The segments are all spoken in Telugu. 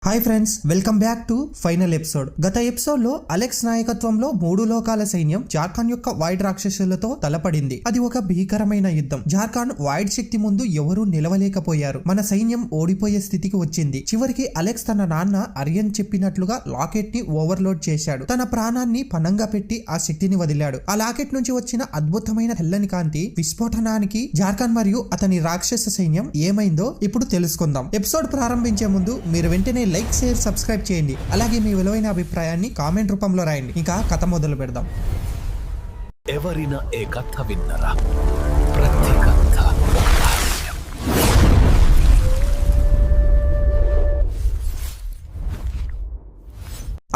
Hi friends, welcome back to final episode. గత ఎపిసోడ్ లో అలెక్స్ నాయకత్వంలో 3 లోకాల సైన్యం జార్ఖాన్ యొక్క వైడ్ రాక్షసులతో తలపడింది. అది ఒక భీకరమైన యుద్ధం. జార్ఖాన్ వైడ్ శక్తి ముందు ఎవరూ నిలవలేకపోయారు. మన సైన్యం ఓడిపోయే స్థితికి వచ్చింది. చివరికి అలెక్స్ తన నాన్న అరియన్ చెప్పినట్లుగా లాకెట్ ని ఓవర్లోడ్ చేశాడు. తన ప్రాణాన్ని పణంగా పెట్టి ఆ శక్తిని వదిలాడు. ఆ లాకెట్ నుంచి వచ్చిన అద్భుతమైన తెల్లని కాంతి విస్ఫోటనానికి జార్ఖాన్ మరియు అతని రాక్షస సైన్యం ఏమైందో ఇప్పుడు తెలుసుకుందాం. ఎపిసోడ్ ప్రారంభించే ముందు మీరు వెంటనే లైక్, షేర్, సబ్స్క్రైబ్ చేయండి. అలాగే మీ విలువైన అభిప్రాయాన్ని కామెంట్ రూపంలో రాయండి. ఇంకా కథ మొదలు పెడదాం. ఎవరైనా ఏ కథ విన్నరా? ప్రతి కథ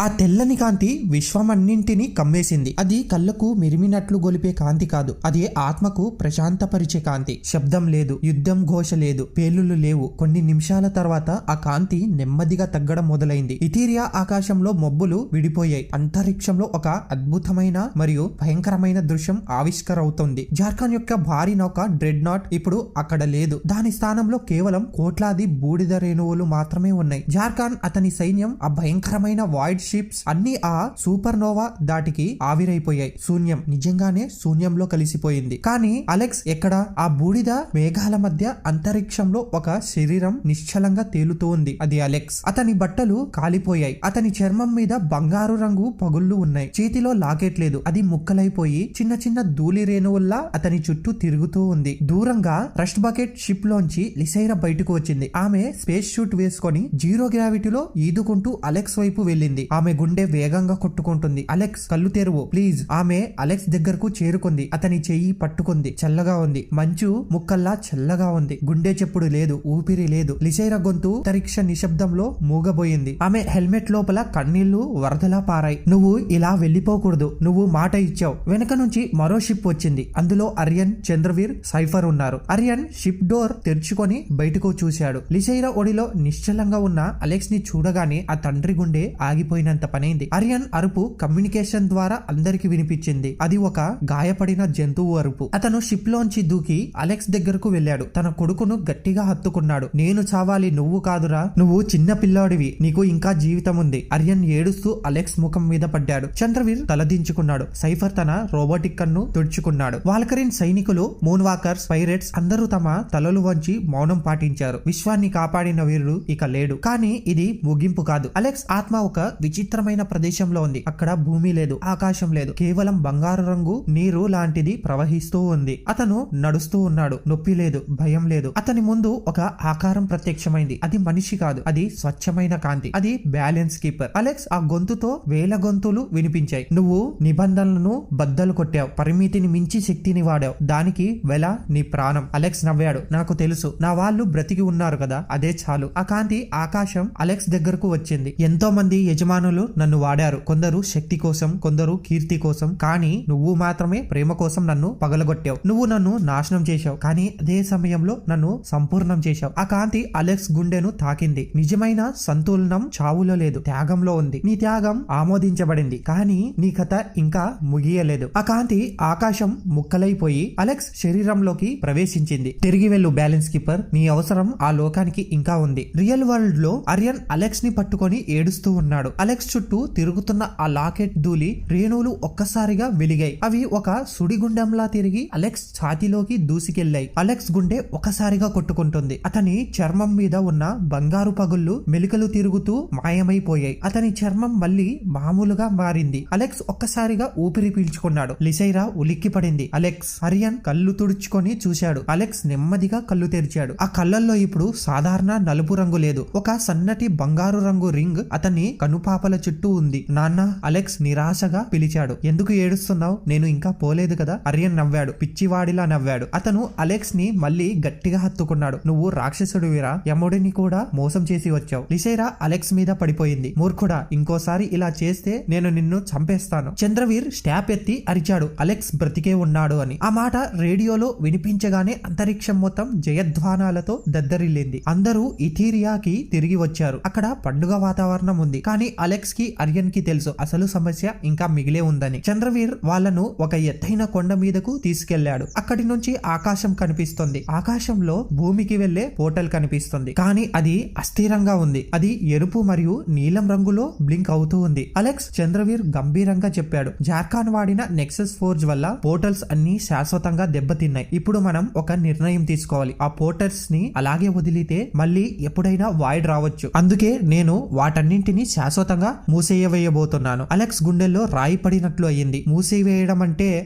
ఆ తెల్లని కాంతి విశ్వమన్నింటినీ కమ్మేసింది. అది కళ్ళకు మిరిమినట్లు గొలిపే కాంతి కాదు, అది ఆత్మకు ప్రశాంతపరిచే కాంతి. శబ్దం లేదు, యుద్ధం ఘోష లేదు, పేలులు లేవు. కొన్ని నిమిషాల తర్వాత ఆ కాంతి నెమ్మదిగా తగ్గడం మొదలైంది. ఇథీరియా ఆకాశంలో మబ్బులు విడిపోయాయి. అంతరిక్షంలో ఒక అద్భుతమైన మరియు భయంకరమైన దృశ్యం ఆవిష్కరవుతోంది. జార్ఖాన్ యొక్క భారీ నౌక డ్రెడ్ నాట్ ఇప్పుడు అక్కడ లేదు. దాని స్థానంలో కేవలం కోట్లాది బూడిద రేణువులు మాత్రమే ఉన్నాయి. జార్ఖాన్, అతని సైన్యం, ఆ భయంకరమైన వాయిడ్ షిప్స్ అన్ని ఆ సూపర్ నోవా దాటికి ఆవిరైపోయాయి. శూన్యం, నిజంగానే శూన్యంలో కలిసిపోయింది. కానీ అలెక్స్ ఎక్కడ? ఆ బూడిద మేఘాల మధ్య అంతరిక్షంలో ఒక శరీరం నిశ్చలంగా తేలుతూ ఉంది. అది అలెక్స్. అతని బట్టలు కాలిపోయాయి. అతని చర్మం మీద బంగారు రంగు పగుళ్ళు ఉన్నాయి. చేతిలో లాకెట్ లేదు, అది ముక్కలైపోయి చిన్న చిన్న ధూళి రేణువుల్లా అతని చుట్టూ తిరుగుతూ ఉంది. దూరంగా రస్ట్ బకెట్ షిప్ లోంచి లిసైరా బయటకు వచ్చింది. ఆమె స్పేస్ షూట్ వేసుకొని జీరో గ్రావిటీలో ఈదుకుంటూ అలెక్స్ వైపు వెళ్ళింది. ఆమె గుండె వేగంగా కొట్టుకుంటుంది. అలెక్స్, కళ్ళు తెరువు ప్లీజ్. ఆమె అలెక్స్ దగ్గరకు చేరుకుంది. అతని చెయ్యి పట్టుకుంది. చల్లగా ఉంది. మంచు ముక్కల్లా చల్లగా ఉంది. గుండె చెప్పుడు లేదు, ఊపిరి లేదు. లిసైరా గొంతు అంతరిక్ష నిశ్శబ్దంలో మూగబోయింది. ఆమె హెల్మెట్ లోపల కన్నీళ్లు వరదలా పారాయి. నువ్వు ఇలా వెళ్లిపోకూడదు. నువ్వు మాట ఇచ్చావు. వెనక నుంచి మరో షిప్ వచ్చింది. అందులో అరియన్, చంద్రవీర్, సైఫర్ ఉన్నారు. అరియన్ షిప్ డోర్ తెరుచుకొని బయటకు చూశాడు. లిసైరా ఒడిలో నిశ్చలంగా ఉన్న అలెక్స్ ని చూడగానే ఆ తండ్రి గుండె ఆగిపోయినంత పనైంది. అరియన్ అరుపు కమ్యూనికేషన్ ద్వారా అందరికి వినిపించింది. అది ఒక గాయపడిన జంతువు అరుపు. అతను షిప్ లోంచి దూకి అలెక్స్ దగ్గరకు వెళ్ళాడు. తన కొడుకును గట్టిగా హత్తుకున్నాడు. నేను చావాలి, నువ్వు కాదురా. నువ్వు చిన్న పిల్లాడివి, నీకు ఇంకా జీవితం ఉంది. అరియన్ ఏడుస్తూ అలెక్స్ ముఖం మీద పడ్డాడు. చంద్రవీర్ తలదించుకున్నాడు. సైఫర్ తన రోబోటిక్ కన్ను తుడుచుకున్నాడు. వాల్కరిన్ సైనికులు, మూన్ వాకర్స్, పైరేట్స్ అందరూ తమ తలలు వంచి మౌనం పాటించారు. విశ్వాన్ని కాపాడిన వీరుడు ఇక లేడు. కానీ ఇది ముగింపు కాదు. అలెక్స్ ఆత్మ ఒక విచిత్రమైన ప్రదేశంలో ఉంది. అక్కడ భూమి లేదు, ఆకాశం లేదు, కేవలం బంగారు రంగు నీరు లాంటిది ప్రవహిస్తూ ఉంది. అతను నడుస్తూ ఉన్నాడు. నొప్పి లేదు, భయం లేదు. అతని ముందు ఒక ఆకారం ప్రత్యక్షమైంది. అది మనిషి కాదు, అది స్వచ్ఛమైన కాంతి. అది బ్యాలెన్స్ కీపర్. అలెక్స్ ఆ గొంతుతో వేల గొంతులు వినిపించాయి. నువ్వు నిబంధనలను బద్దలు కొట్టావు, పరిమితిని మించి శక్తిని వాడావు, దానికి వెల నీ ప్రాణం. అలెక్స్ నవ్వాడు. నాకు తెలుసు, నా వాళ్ళు బ్రతికి ఉన్నారు కదా, అదే చాలు. ఆ కాంతి ఆకాశం అలెక్స్ దగ్గరకు వచ్చింది. ఎంతో మంది యజమానులు నన్ను వాడారు. కొందరు శక్తి కోసం, కొందరు కీర్తి కోసం, కానీ నువ్వు మాత్రమే ప్రేమ కోసం నన్ను పగలగొట్టావు. నువ్వు నన్ను నాశనం చేశావు, కానీ అదే సమయంలో నన్ను సంపూర్ణం చేశావు. ఆ కాంతి అలెక్స్ గుండెను తాకింది. నిజమైన సంతులనం చావులో లేదు, త్యాగంలో ఉంది. నీ త్యాగం ఆమోదించబడింది, కానీ నీ కథ ఇంకా ముగియలేదు. ఆ కాంతి ఆకాశం ముక్కలైపోయి అలెక్స్ శరీరంలోకి ప్రవేశించింది. తిరిగి వెళ్ళు బ్యాలెన్స్ కీపర్, నీ అవసరం ఆ లోకానికి ఇంకా ఉంది. రియల్ వరల్డ్ లో అరియన్ అలెక్స్ ని పట్టుకొని ఏడుస్తూ ఉన్నాడు. అలెక్స్ చుట్టూ తిరుగుతున్న ఆ లాకెట్ ధూళి రేణువులు ఒక్కసారిగా వెలిగాయి. అవి ఒక సుడిగుండంలా తిరిగి అలెక్స్ ఛాతీలోకి దూసుకెళ్లాయి. అలెక్స్ గుండె ఒకసారిగా కొట్టుకుంటుంది. అతని చర్మం మీద ఉన్న బంగారు పగుళ్ళు మెలికలు తిరుగుతూ మాయమైపోయాయి. అతని చర్మం మళ్ళీ మామూలుగా మారింది. అలెక్స్ ఒక్కసారిగా ఊపిరి పీల్చుకున్నాడు. లిసైరా ఉలిక్కి పడింది. అలెక్స్. అరియన్ కళ్ళు తుడుచుకొని చూశాడు. అలెక్స్ నెమ్మదిగా కళ్ళు తెరిచాడు. ఆ కళ్ళల్లో ఇప్పుడు సాధారణ నలుపు రంగు లేదు, ఒక సన్నటి బంగారు రంగు రింగ్ అతని కనుపాపల చుట్టూ ఉంది. నాన్న, అలెక్స్ నిరాశగా పిలిచాడు. ఎందుకు ఏడుస్తున్నావు? నేను ఇంకా పోలేదు కదా. అరియన్ నవ్వాడు, పిచ్చివాడిలా నవ్వాడు. అతను అలెక్స్ ని మళ్ళీ గట్టిగా హత్తుకున్నాడు. నువ్వు రాక్షసుడివిరా, యముడిని కూడా మోసం చేసి వచ్చావు. లిసైరా అలెక్స్ మీద పడిపోయింది. మూర్ఖుడా, ఇంకోసారి ఇలా చేస్తే నేను నిన్ను చంపేస్తాను. చంద్రవీర్ స్టాప్ ఎత్తి అరిచాడు, అలెక్స్ బ్రతికే ఉన్నాడు అని. ఆ మాట రేడియోలో వినిపించగానే అంతరిక్షం మొత్తం జయధ్వానాలతో దద్దరిల్లింది. అందరూ ఇథీరియాకి తిరిగి వచ్చారు. అక్కడ పండుగ వాతావరణం ఉంది. కానీ అలెక్స్ కి అరియన్ కి తెలుసు అసలు సమస్య ఇంకా మిగిలే ఉందని. చంద్రవీర్ వాళ్ళను ఒక ఎత్తైన కొండ మీదకు తీసుకెళ్లాడు. అక్కడి నుంచి ఆకాశం కనిపిస్తుంది. ఆకాశంలో భూమికి వెళ్లే పోర్టల్ కనిపిస్తుంది. కానీ అది అస్థిరంగా ఉంది. అది ఎరుపు మరియు నీలం రంగులో బ్లింక్ అవుతూ ఉంది. అలెక్స్ చంద్రవీర్ గంభీరంగా చెప్పాడు, జార్ఖాన్ వాడిన నెక్సస్ ఫోర్జ్ వల్ల పోర్టల్స్ అన్ని శాశ్వతంగా దెబ్బతిన్నాయి. ఇప్పుడు మనం ఒక నిర్ణయం తీసుకోవాలి. ఆ పోర్టల్స్ ని అలాగే వదిలితే మళ్ళీ ఎప్పుడైనా వాయిడ్ రావచ్చు. అందుకే నేను వాటన్నింటినీ శాశ్వతంగా మూసేయవేయబోతున్నాను. అలెక్స్ గుండెల్లో రాయి పడినట్లు అయ్యింది. మూసేవేయడం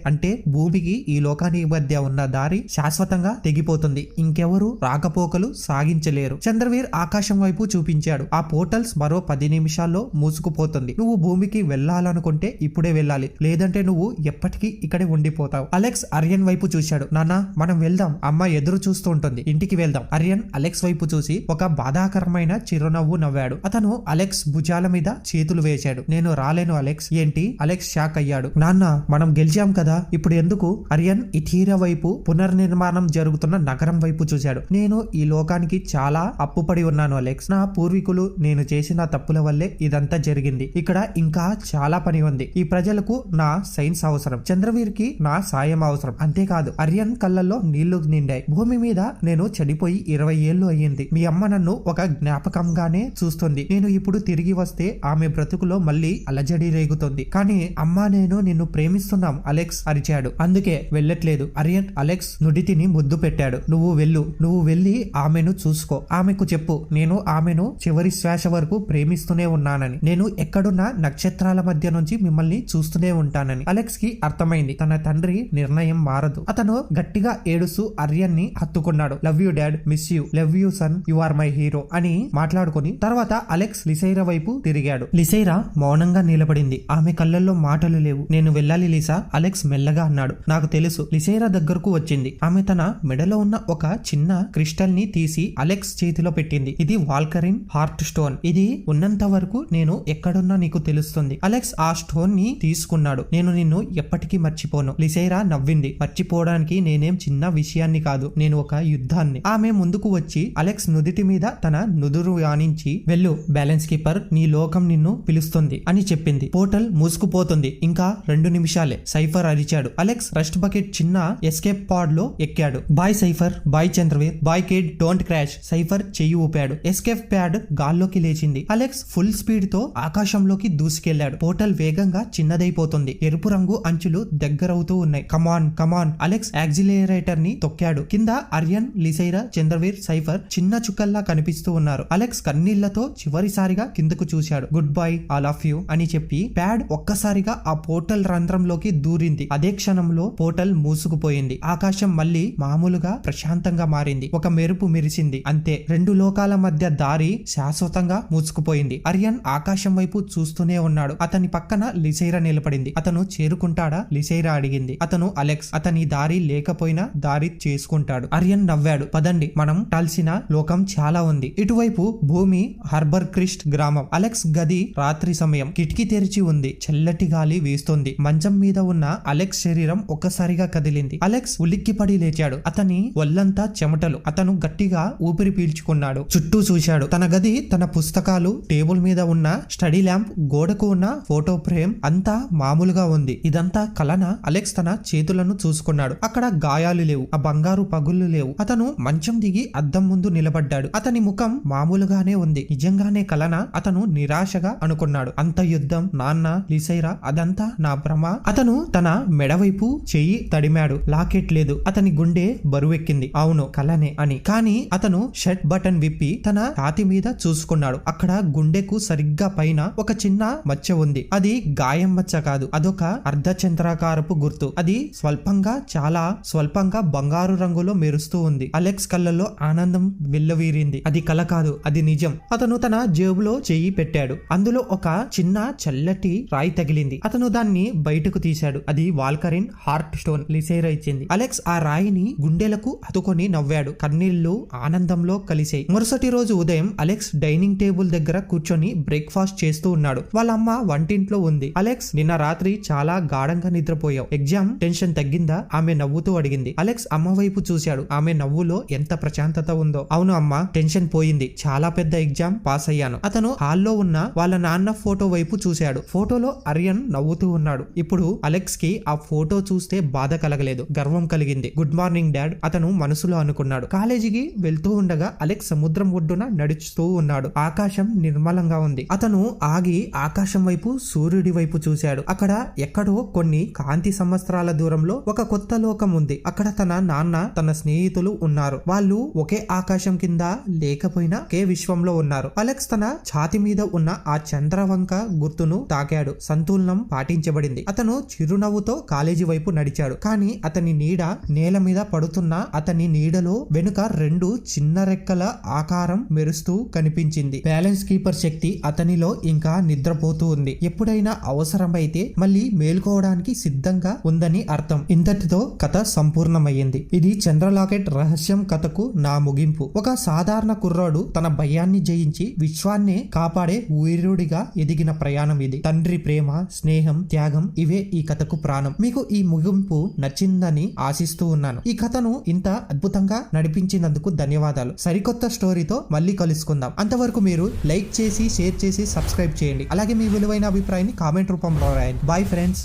అంటే భూమికి ఈ లోకానికి మధ్య ఉన్న దారి శాశ్వతంగా తెగిపోతుంది. ఇంకెవరు రాకపోకలు సాగించలేరు. చంద్రవీర్ ఆకాశం వైపు చూపించాడు. ఆ పోర్టల్స్ మరో 10 నిమిషాల్లో మూసుకుపోతుంది. నువ్వు భూమికి వెళ్లాలనుకుంటే ఇప్పుడే వెళ్ళాలి, లేదంటే నువ్వు ఎప్పటికీ ఇక్కడే ఉండిపోతావు. అలెక్స్ అరియన్ వైపు చూశాడు. నాన్న, మనం వెళ్దాం, అమ్మ ఎదురు చూస్తూ ఉంటుంది, ఇంటికి వెళ్దాం. అరియన్ అలెక్స్ వైపు చూసి ఒక బాధాకరమైన చిరునవ్వు నవ్వాడు. అతను అలెక్స్ భుజాల మీద చేతులు వేశాడు. నేను రాలేను అలెక్స్. ఏంటి? అలెక్స్ షాక్ అయ్యాడు. నాన్న, మనం గెలిచాం కదా, ఇప్పుడు ఎందుకు? అరియన్ ఇథీరియా వైపు పునర్నిర్మాణం జరుగుతున్న నగరం వైపు చూశాడు. నేను ఈ లోకానికి చాలా అప్పుపడి ఉన్నాను అలెక్స్. నా పూర్వీకులు నేను చేసిన తప్పుల వల్లే ఇదంతా జరిగింది. ఇక్కడ ఇంకా చాలా పని ఉంది. ఈ ప్రజలకు నా సైన్స్ అవసరం, చంద్రవీర్ కి నా సాయం అవసరం. అంతేకాదు, అరియన్ కళ్ళల్లో నీళ్లు నిండాయి. భూమి మీద నేను చనిపోయి 20 ఏళ్లు అయ్యింది. మీ అమ్మ నన్ను ఒక జ్ఞాపకంగానే చూస్తుంది. నేను ఇప్పుడు తిరిగి వస్తే ఆమె బ్రతుకులో మళ్ళీ అలజడి రేగుతుంది. కానీ అమ్మా, నేను నిన్ను ప్రేమిస్తున్నాం అలెక్స్ అరిచాడు. అందుకే వెళ్ళట్లేదు. అరియన్ అలెక్స్ నుడితిని ముద్దు పెట్టాడు. నువ్వు వెళ్ళి ఆమెను చూసుకో. ఆమెకు చెప్పు, నేను ఆమెను చివరి శ్వాస వరకు ప్రేమిస్తూనే ఉన్నానని. నేను ఎక్కడున్నా నక్షత్రాల మధ్య నుంచి మిమ్మల్ని చూస్తూనే ఉంటానని. అలెక్స్ కి అర్థమైంది, తన తండ్రి నిర్ణయం మారదు. అతను గట్టిగా ఏడుస్తూ అరియన్ ని హత్తుకున్నాడు. Love you dad, miss you, love you son, you are my hero అని మాట్లాడుకుని తర్వాత అలెక్స్ లిసైరా వైపు తిరిగాడు. లిసైరా మౌనంగా నిలబడింది. ఆమె కళ్ళల్లో మాటలు లేవు. నేను వెళ్ళాలి లిసా, అలెక్స్ మెల్లగా అన్నాడు. నాకు తెలుసు. లిసైరా దగ్గరకు వచ్చింది. ఆమె తన మెడలో ఉన్న ఒక చిన్న క్రిస్టల్ ని తీసి అలెక్స్ చేతిలో పెట్టింది. ఇది వాల్కరిన్ హార్ట్ స్టోన్. ఇది ఉన్నంత వరకు నేను ఎక్కడున్నా నీకు తెలుస్తుంది. అలెక్స్ ఆ స్టోన్ ని తీసుకున్నాడు. నేను నిన్ను ఎప్పటికీ మర్చిపోను. లిసైరా నవ్వింది. మర్చిపోవడానికి నేనేం చిన్న విషయాన్ని కాదు, నేను ఒక యుద్ధాన్ని. ఆమె ముందుకు వచ్చి అలెక్స్ నుదిటి మీద తన నుదురు యానించి, వెళ్ళు బ్యాలెన్స్ కీపర్, నీ లోకం నిన్ను పిలుస్తుంది అని చెప్పింది. పోర్టల్ మూసుకుపోతుంది. ఇంకా 2 నిమిషాలే, సైఫర్ అరిచాడు. అలెక్స్ రస్ట్ బకెట్ చిన్న ఎస్కేప్ పాడ్ లో ఎక్కాడు. Bye Cipher, bye Chandraveer, bye kid, don't crash. Cipher చెయ్యి ఊపాడు. ఎస్కేప్ ప్యాడ్ గాల్లోకి లేచింది. అలెక్స్ ఫుల్ స్పీడ్ తో ఆకాశంలోకి దూసుకెళ్లాడు. పోర్టల్ వేగంగా చిన్నదైపోతుంది. ఎరుపు రంగు అంచులు దగ్గరవుతూ ఉన్నాయి. కమాన్ కమాన్. అలెక్స్ యాక్సిలరేటర్ ని తొక్కాడు. కింద అరియన్, లిసైరా, చంద్రవీర్, సైఫర్ చిన్న చుక్కల్లా కనిపిస్తూ ఉన్నారు. అలెక్స్ కన్నీళ్లతో చివరిసారిగా కిందకు చూశాడు. Good bye all of you అని చెప్పి ప్యాడ్ ఒక్కసారిగా ఆ పోర్టల్ రంధ్రంలోకి దూరింది. అదే క్షణంలో పోర్టల్ మూసుకుపోయింది. ఆకాశం మళ్ళీ మామూలుగా ప్రశాంతంగా మారింది. ఒక మెరుపు మెరిసింది. అంతే, 2 లోకాల మధ్య దారి శాశ్వతంగా మూసుకుపోయింది. అరియన్ ఆకాశం వైపు చూస్తూనే ఉన్నాడు. అతని పక్కన లిసైరా నిలబడింది. అతను చేరుకుంటాడా? లిసైరా అడిగింది. అతను అలెక్స్. అతని దారి లేకపోయినా దారి చేసుకుంటాడు. అరియన్ నవ్వాడు. పదండి, మనం టాల్సిన లోకం చాలా ఉంది. ఇటువైపు భూమి హార్బర్ క్రిస్ట్ గ్రామం. అలెక్స్ గది రాత్రి సమయం. కిటికీ తెరిచి ఉంది. చల్లటి గాలి వీస్తోంది. మంచం మీద ఉన్న అలెక్స్ శరీరం ఒక్కసారిగా కదిలింది. అలెక్స్ ఉలిక్కిపడి లేచాడు. అతని ఒళ్ళంతా చెమటలు. అతను గట్టిగా ఊపిరి పీల్చుకున్నాడు. చుట్టూ చూశాడు. తన గది, తన పుస్తకాలు, టేబుల్ మీద ఉన్న స్టడీ ల్యాంప్, గోడకు ఉన్న ఫోటో ఫ్రేమ్ అంతా మామూలుగా ఉంది. ఇదంతా కలనా? అలెక్స్ తన చేతులను చూసుకున్నాడు. అక్కడ గాయాలు లేవు. ఆ బంగారు పగుళ్లు లేవు. అతను మంచం దిగి అద్దం ముందు నిలబడ్డాడు. అతని ముఖం మామూలుగానే ఉంది. నిజంగానే కలనా? అతను నిరాశగా అనుకున్నాడు. అంత యుద్ధం, నాన్న, లిసైరా, అదంతా నా భ్రమ. అతను తన మెడవైపు చెయ్యి తడిమాడు. లాకెట్ లేదు. అతని గుండె బరువెక్కింది. అవును, కలనే అని. కానీ అతను షర్ట్ బటన్ విప్పి తన ఛాతి మీద చూసుకున్నాడు. అక్కడ గుండెకు సరిగ్గా పైన ఒక చిన్న మచ్చ ఉంది. అది గాయం మచ్చ కాదు, అదొక అర్ధచంద్రాకారపు గుర్తు. అది చాలా స్వల్పంగా బంగారు రంగులో మెరుస్తూ ఉంది. అలెక్స్ కళ్ళల్లో ఆనందం వెల్లవీరింది. అది కల కాదు, అది నిజం. అతను తన జేబులో చెయ్యి పెట్టాడు. అందులో ఒక చిన్న చల్లటి రాయి తగిలింది. అతను దాన్ని బయటకు తీశాడు. అది వాల్కరిన్ హార్ట్ స్టోన్. లిసైరా ఇచ్చింది. అలెక్స్ ఆ రాయిని గుండెలకు హత్తుకొని నవ్వాడు. కన్నీళ్లు ఆనందంలో కలిసాయి. మరుసటి రోజు ఉదయం అలెక్స్ డైనింగ్ టేబుల్ దగ్గర కూర్చొని బ్రేక్ఫాస్ట్ చేస్తూ ఉన్నాడు. వాళ్ళ అమ్మ వంటింట్లో ఉంది. అలెక్స్, నిన్న రాత్రి చాలా గాఢంగా నిద్రపోయావు. ఎగ్జామ్ టెన్షన్ తగ్గిందా? ఆమె నవ్వుతూ అడిగింది. అలెక్స్ అమ్మ వైపు చూశాడు. ఆమె నవ్వులో ఎంత ప్రశాంతత ఉందో. అవును అమ్మ, టెన్షన్ పోయింది. చాలా పెద్ద ఎగ్జామ్ పాస్ అయ్యాను. అతను హాల్లో ఉన్న వాళ్ళ నాన్న ఫోటో వైపు చూశాడు. ఫోటోలో అరియన్ నవ్వుతూ ఉన్నాడు. ఇప్పుడు అలెక్స్ కి ఆ ఫోటో చూస్తే బాధ కలగలేదు, గర్వం కలిగింది. గుడ్ మార్నింగ్ డాడ్ అతను మనసులో అనుకున్నాడు. కాలేజీకి వెళ్తూ ఉండగా అలెక్స్ సముద్రం ఒడ్డున నడుస్తూ ఉన్నాడు. ఆకాశం నిర్మలంగా ఉంది. అతను ఆగి ఆకాశం వైపు, సూర్యుడి వైపు చూశాడు. అక్కడ ఎక్కడో కొన్ని కాంతి సంవత్సరాల దూరంలో ఒక కొత్త లోకం ఉంది. అక్కడ తన నాన్న, తన స్నేహితులు ఉన్నారు. వాళ్ళు ఒకే ఆకాశం కింద లేకపోయినా ఒకే విశ్వంలో ఉన్నారు. అలెక్స్ తన ఛాతి మీద ఉన్న ఆ చంద్రవంక గుర్తును తాకాడు. సంతులనం పాటించబడింది. అతను చిరునవ్వుతో కాలేజీ వైపు నడిచాడు. కానీ అతని నీడ నేల మీద పడుతున్న అతని నీడలో వెనుక 2 చిన్న రెక్కల ఆకారం మెరుస్తూ కనిపించింది. బ్యాలెన్స్ కీపర్ శక్తి అతనిలో ఇంకా నిద్రపోతూ ఉంది. ఎప్పుడైనా అవసరమైతే మళ్ళీ మేల్కోవడానికి సిద్ధంగా ఉందని అర్థం. ఇంతటితో కథ సంపూర్ణమయ్యింది. ఇది చంద్రలాకెట్ రహస్యం కథకు నా ముగింపు. ఒక సాధారణ కుర్రాడు తన భయాన్ని జయించి విశ్వాన్ని కాపాడే వీరుడిగా ఎదిగిన ప్రయాణం ఇది. తండ్రి ప్రేమ, స్నేహం, త్యాగం ఇవే ఈ కథకు ప్రాణం. మీకు ఈ ముగింపు నచ్చిందని ఆశిస్తూ ఉన్నాను. ఈ కథను ఇంత అద్భుతంగా నడిపించినందుకు ధన్యవాదాలు. సరికొత్త స్టోరీతో మళ్ళీ కలుసుకుందాం. అంతవరకు మీరు లైక్ చేసి, షేర్ చేసి, సబ్స్క్రైబ్ చేయండి. అలాగే మీ విలువైన అభిప్రాయాన్ని కామెంట్ రూపంలో రాయండి. Bye friends.